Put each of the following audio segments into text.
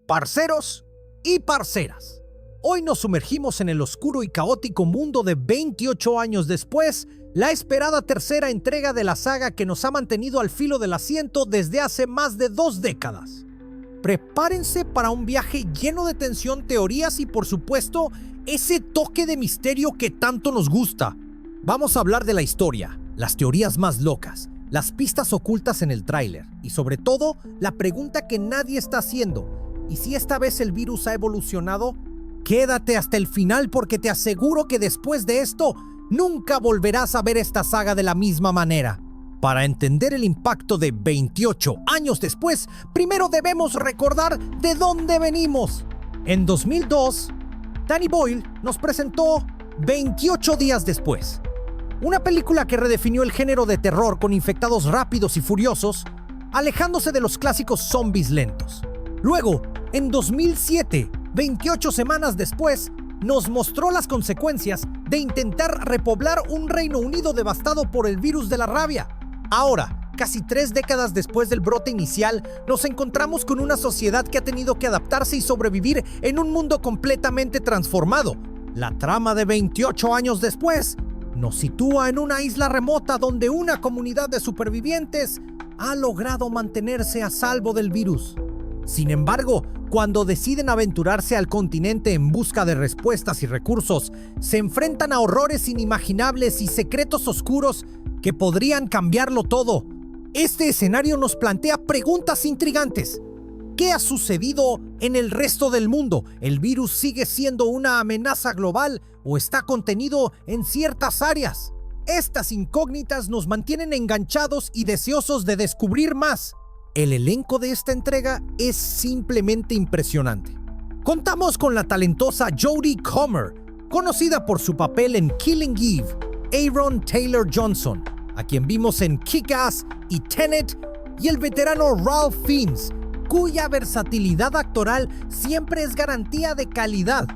Parceros y parceras, hoy nos sumergimos en el oscuro y caótico mundo de 28 años después, la esperada tercera entrega de la saga que nos ha mantenido al filo del asiento desde hace más de 2 décadas. Prepárense para un viaje lleno de tensión, teorías y, por supuesto, ese toque de misterio que tanto nos gusta. Vamos a hablar de la historia, las teorías más locas, las pistas ocultas en el tráiler y, sobre todo, la pregunta que nadie está haciendo: ¿y si esta vez el virus ha evolucionado? Quédate hasta el final porque te aseguro que después de esto nunca volverás a ver esta saga de la misma manera. Para entender el impacto de 28 años después, primero debemos recordar de dónde venimos. En 2002, Danny Boyle nos presentó 28 días después, una película que redefinió el género de terror con infectados rápidos y furiosos, alejándose de los clásicos zombies lentos. Luego, en 2007, 28 semanas después, nos mostró las consecuencias de intentar repoblar un Reino Unido devastado por el virus de la rabia. Ahora, casi 3 décadas después del brote inicial, nos encontramos con una sociedad que ha tenido que adaptarse y sobrevivir en un mundo completamente transformado. La trama de 28 años después nos sitúa en una isla remota donde una comunidad de supervivientes ha logrado mantenerse a salvo del virus. Sin embargo, cuando deciden aventurarse al continente en busca de respuestas y recursos, se enfrentan a horrores inimaginables y secretos oscuros que podrían cambiarlo todo. Este escenario nos plantea preguntas intrigantes. ¿Qué ha sucedido en el resto del mundo? ¿El virus sigue siendo una amenaza global o está contenido en ciertas áreas? Estas incógnitas nos mantienen enganchados y deseosos de descubrir más. El elenco de esta entrega es simplemente impresionante. Contamos con la talentosa Jodie Comer, conocida por su papel en Killing Eve, Aaron Taylor Johnson, a quien vimos en Kick-Ass y Tenet, y el veterano Ralph Fiennes, cuya versatilidad actoral siempre es garantía de calidad.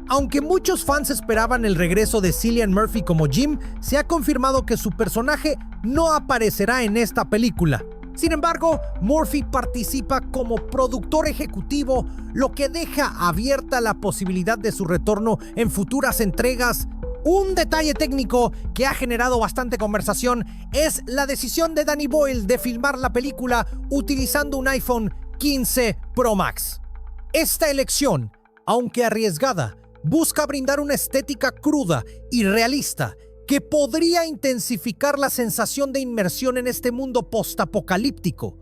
Aunque muchos fans esperaban el regreso de Cillian Murphy como Jim, se ha confirmado que su personaje no aparecerá en esta película. Sin embargo, Murphy participa como productor ejecutivo, lo que deja abierta la posibilidad de su retorno en futuras entregas. Un detalle técnico que ha generado bastante conversación es la decisión de Danny Boyle de filmar la película utilizando un iPhone 15 Pro Max. Esta elección, aunque arriesgada, busca brindar una estética cruda y realista que podría intensificar la sensación de inmersión en este mundo postapocalíptico.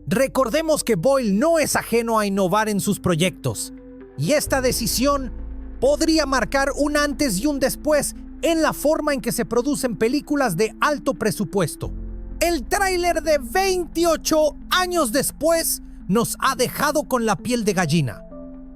Recordemos que Boyle no es ajeno a innovar en sus proyectos, y esta decisión podría marcar un antes y un después en la forma en que se producen películas de alto presupuesto. El tráiler de 28 años después nos ha dejado con la piel de gallina.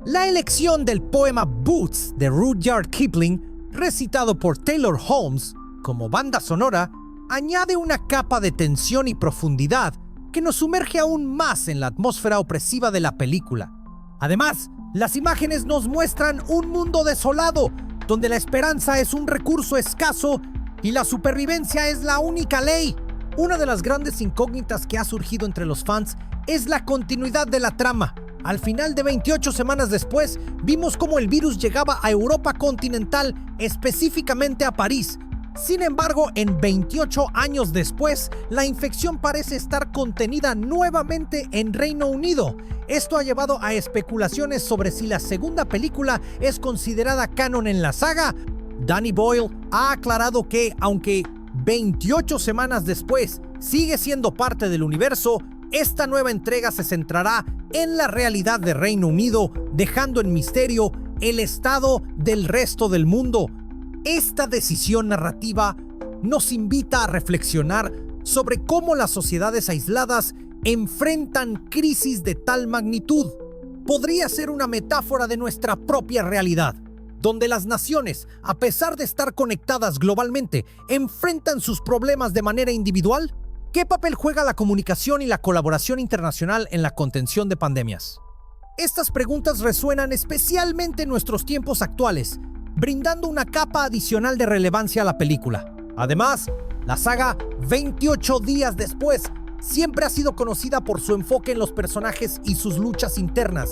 La elección del poema Boots de Rudyard Kipling, recitado por Taylor Holmes, como banda sonora, añade una capa de tensión y profundidad que nos sumerge aún más en la atmósfera opresiva de la película. Además, las imágenes nos muestran un mundo desolado, donde la esperanza es un recurso escaso y la supervivencia es la única ley. Una de las grandes incógnitas que ha surgido entre los fans es la continuidad de la trama. Al final de 28 semanas después, vimos cómo el virus llegaba a Europa continental, específicamente a París. Sin embargo, en 28 años después, la infección parece estar contenida nuevamente en Reino Unido. Esto ha llevado a especulaciones sobre si la segunda película es considerada canon en la saga. Danny Boyle ha aclarado que, aunque 28 semanas después sigue siendo parte del universo, esta nueva entrega se centrará en la realidad de Reino Unido, dejando en misterio el estado del resto del mundo. Esta decisión narrativa nos invita a reflexionar sobre cómo las sociedades aisladas enfrentan crisis de tal magnitud. Podría ser una metáfora de nuestra propia realidad, donde las naciones, a pesar de estar conectadas globalmente, enfrentan sus problemas de manera individual. ¿Qué papel juega la comunicación y la colaboración internacional en la contención de pandemias? Estas preguntas resuenan especialmente en nuestros tiempos actuales, brindando una capa adicional de relevancia a la película. Además, la saga 28 días después siempre ha sido conocida por su enfoque en los personajes y sus luchas internas.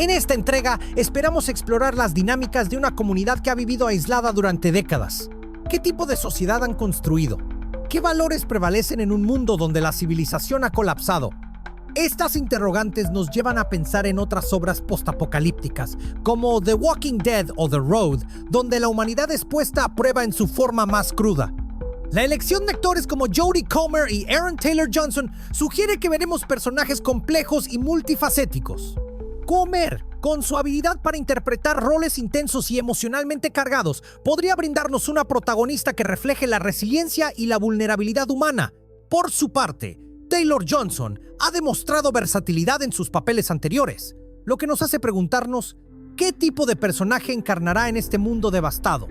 En esta entrega esperamos explorar las dinámicas de una comunidad que ha vivido aislada durante décadas. ¿Qué tipo de sociedad han construido? ¿Qué valores prevalecen en un mundo donde la civilización ha colapsado? Estas interrogantes nos llevan a pensar en otras obras postapocalípticas, como The Walking Dead o The Road, donde la humanidad es puesta a prueba en su forma más cruda. La elección de actores como Jodie Comer y Aaron Taylor Johnson sugiere que veremos personajes complejos y multifacéticos. Comer, con su habilidad para interpretar roles intensos y emocionalmente cargados, podría brindarnos una protagonista que refleje la resiliencia y la vulnerabilidad humana. Por su parte, Taylor Johnson ha demostrado versatilidad en sus papeles anteriores, lo que nos hace preguntarnos ¿qué tipo de personaje encarnará en este mundo devastado?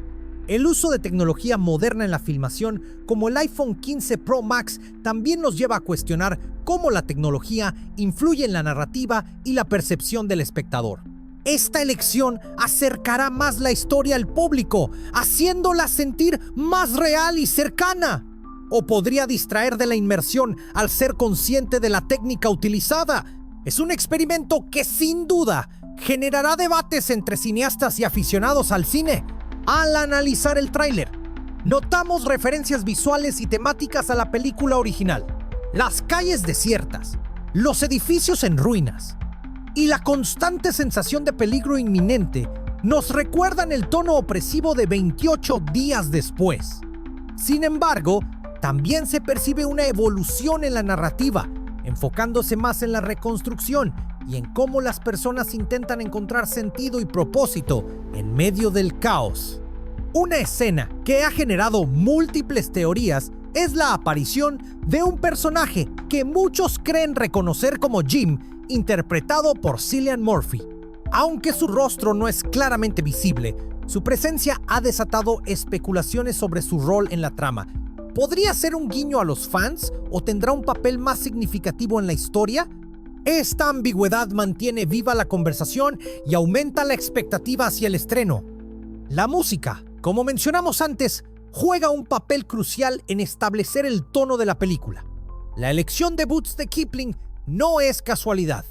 El uso de tecnología moderna en la filmación, como el iPhone 15 Pro Max, también nos lleva a cuestionar cómo la tecnología influye en la narrativa y la percepción del espectador. Esta elección acercará más la historia al público, haciéndola sentir más real y cercana. O podría distraer de la inmersión al ser consciente de la técnica utilizada. Es un experimento que sin duda generará debates entre cineastas y aficionados al cine. Al analizar el tráiler, notamos referencias visuales y temáticas a la película original. Las calles desiertas, los edificios en ruinas y la constante sensación de peligro inminente nos recuerdan el tono opresivo de 28 días después. Sin embargo, también se percibe una evolución en la narrativa, enfocándose más en la reconstrucción y en cómo las personas intentan encontrar sentido y propósito en medio del caos. Una escena que ha generado múltiples teorías es la aparición de un personaje que muchos creen reconocer como Jim, interpretado por Cillian Murphy. Aunque su rostro no es claramente visible, su presencia ha desatado especulaciones sobre su rol en la trama. ¿Podría ser un guiño a los fans o tendrá un papel más significativo en la historia? Esta ambigüedad mantiene viva la conversación y aumenta la expectativa hacia el estreno. La música, como mencionamos antes, juega un papel crucial en establecer el tono de la película. La elección de Boots de Kipling no es casualidad.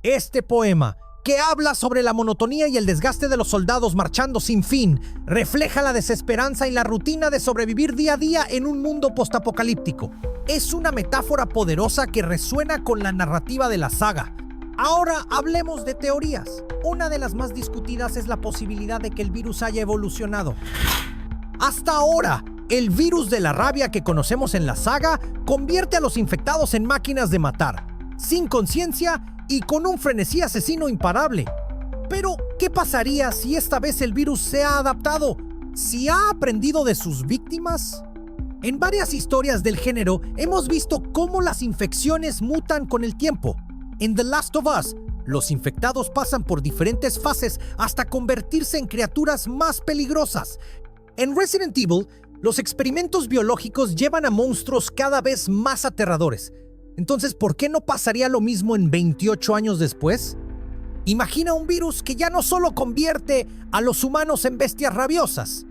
Este poema, que habla sobre la monotonía y el desgaste de los soldados marchando sin fin, refleja la desesperanza y la rutina de sobrevivir día a día en un mundo postapocalíptico. Es una metáfora poderosa que resuena con la narrativa de la saga. Ahora hablemos de teorías. Una de las más discutidas es la posibilidad de que el virus haya evolucionado. Hasta ahora, el virus de la rabia que conocemos en la saga convierte a los infectados en máquinas de matar, sin conciencia y con un frenesí asesino imparable. Pero, ¿qué pasaría si esta vez el virus se ha adaptado? ¿Si ha aprendido de sus víctimas? En varias historias del género hemos visto cómo las infecciones mutan con el tiempo. En The Last of Us, los infectados pasan por diferentes fases hasta convertirse en criaturas más peligrosas. En Resident Evil, los experimentos biológicos llevan a monstruos cada vez más aterradores. Entonces, ¿por qué no pasaría lo mismo en 28 años después? Imagina un virus que ya no solo convierte a los humanos en bestias rabiosas,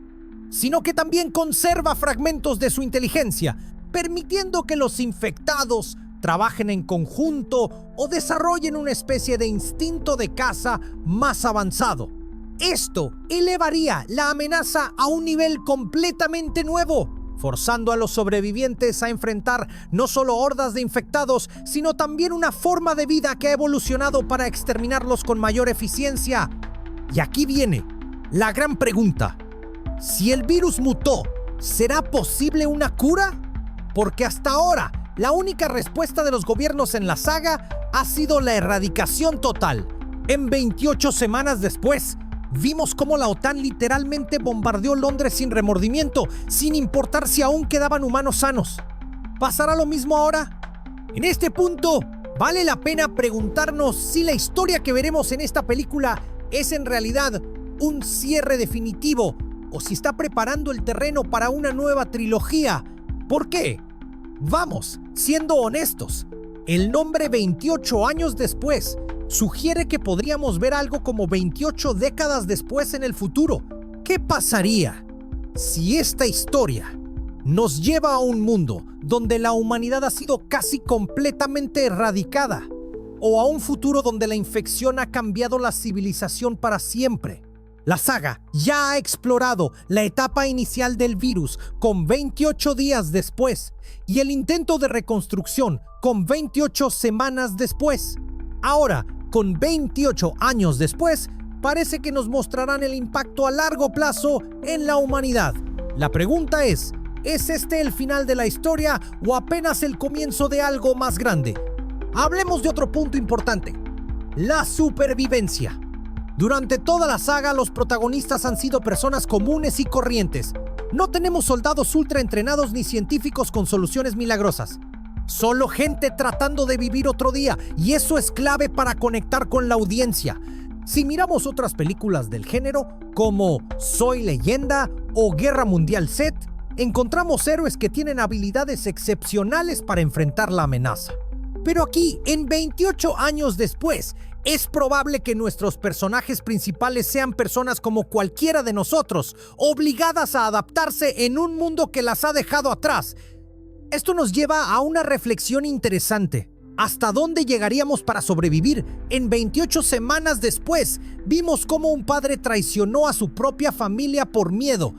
sino que también conserva fragmentos de su inteligencia, permitiendo que los infectados trabajen en conjunto o desarrollen una especie de instinto de caza más avanzado. Esto elevaría la amenaza a un nivel completamente nuevo, forzando a los sobrevivientes a enfrentar no solo hordas de infectados, sino también una forma de vida que ha evolucionado para exterminarlos con mayor eficiencia. Y aquí viene la gran pregunta. Si el virus mutó, ¿será posible una cura? Porque hasta ahora, la única respuesta de los gobiernos en la saga ha sido la erradicación total. En 28 semanas después, vimos cómo la OTAN literalmente bombardeó Londres sin remordimiento, sin importar si aún quedaban humanos sanos. ¿Pasará lo mismo ahora? En este punto, vale la pena preguntarnos si la historia que veremos en esta película es en realidad un cierre definitivo o si está preparando el terreno para una nueva trilogía. ¿Por qué? Vamos, siendo honestos, el nombre 28 años después sugiere que podríamos ver algo como 28 décadas después en el futuro. ¿Qué pasaría si esta historia nos lleva a un mundo donde la humanidad ha sido casi completamente erradicada? o a un futuro donde la infección ha cambiado la civilización para siempre. La saga ya ha explorado la etapa inicial del virus con 28 días después y el intento de reconstrucción con 28 semanas después. Ahora, con 28 años después, parece que nos mostrarán el impacto a largo plazo en la humanidad. La pregunta ¿es este el final de la historia o apenas el comienzo de algo más grande? Hablemos de otro punto importante: la supervivencia. Durante toda la saga, los protagonistas han sido personas comunes y corrientes. No tenemos soldados ultra entrenados ni científicos con soluciones milagrosas. Solo gente tratando de vivir otro día, y eso es clave para conectar con la audiencia. Si miramos otras películas del género, como Soy Leyenda o Guerra Mundial Z, encontramos héroes que tienen habilidades excepcionales para enfrentar la amenaza. Pero aquí, en 28 años después, es probable que nuestros personajes principales sean personas como cualquiera de nosotros, obligadas a adaptarse en un mundo que las ha dejado atrás. Esto nos lleva a una reflexión interesante. ¿Hasta dónde llegaríamos para sobrevivir? En 28 semanas después, vimos cómo un padre traicionó a su propia familia por miedo.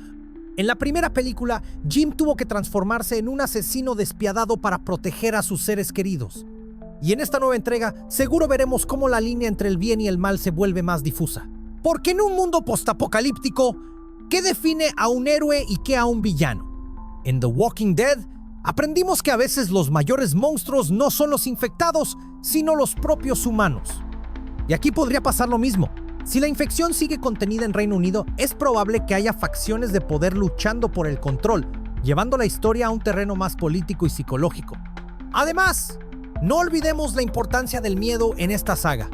En la primera película, Jim tuvo que transformarse en un asesino despiadado para proteger a sus seres queridos. Y en esta nueva entrega, seguro veremos cómo la línea entre el bien y el mal se vuelve más difusa. Porque en un mundo postapocalíptico, ¿qué define a un héroe y qué a un villano? En The Walking Dead, aprendimos que a veces los mayores monstruos no son los infectados, sino los propios humanos. Y aquí podría pasar lo mismo. Si la infección sigue contenida en Reino Unido, es probable que haya facciones de poder luchando por el control, llevando la historia a un terreno más político y psicológico. Además, no olvidemos la importancia del miedo en esta saga.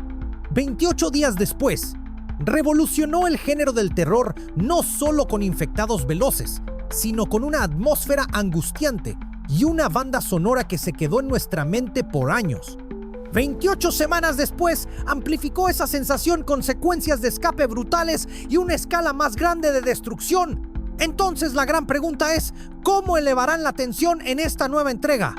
28 días después, revolucionó el género del terror no solo con infectados veloces, sino con una atmósfera angustiante y una banda sonora que se quedó en nuestra mente por años. 28 semanas después, amplificó esa sensación con secuencias de escape brutales y una escala más grande de destrucción. Entonces la gran pregunta es, ¿cómo elevarán la tensión en esta nueva entrega?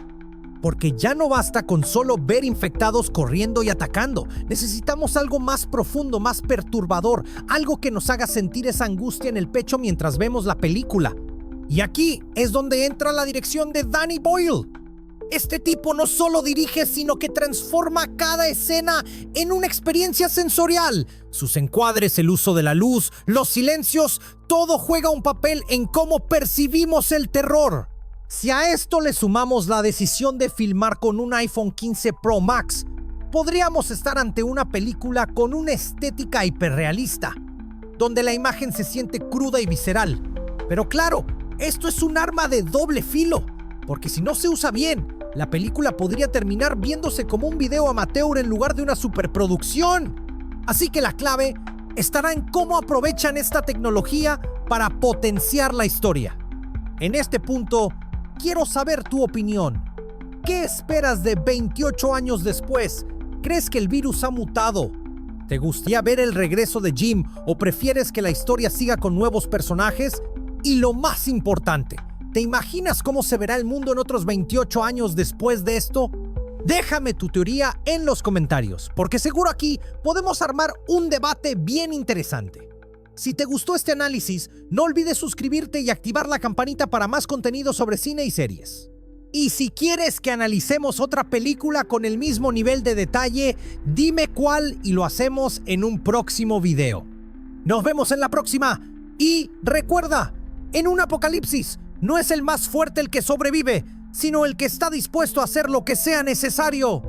Porque ya no basta con solo ver infectados corriendo y atacando. Necesitamos algo más profundo, más perturbador, algo que nos haga sentir esa angustia en el pecho mientras vemos la película. Y aquí es donde entra la dirección de Danny Boyle. Este tipo no solo dirige, sino que transforma cada escena en una experiencia sensorial. Sus encuadres, el uso de la luz, los silencios, todo juega un papel en cómo percibimos el terror. Si a esto le sumamos la decisión de filmar con un iPhone 15 Pro Max, podríamos estar ante una película con una estética hiperrealista, donde la imagen se siente cruda y visceral. Pero claro, esto es un arma de doble filo, porque si no se usa bien, la película podría terminar viéndose como un video amateur en lugar de una superproducción. Así que la clave estará en cómo aprovechan esta tecnología para potenciar la historia. En este punto, quiero saber tu opinión. ¿Qué esperas de 28 años después? ¿Crees que el virus ha mutado? ¿Te gustaría ver el regreso de Jim o prefieres que la historia siga con nuevos personajes? Y lo más importante, ¿te imaginas cómo se verá el mundo en otros 28 años después de esto? Déjame tu teoría en los comentarios, porque seguro aquí podemos armar un debate bien interesante. Si te gustó este análisis, no olvides suscribirte y activar la campanita para más contenido sobre cine y series. Y si quieres que analicemos otra película con el mismo nivel de detalle, dime cuál y lo hacemos en un próximo video. Nos vemos en la próxima y recuerda, en un apocalipsis no es el más fuerte el que sobrevive, sino el que está dispuesto a hacer lo que sea necesario.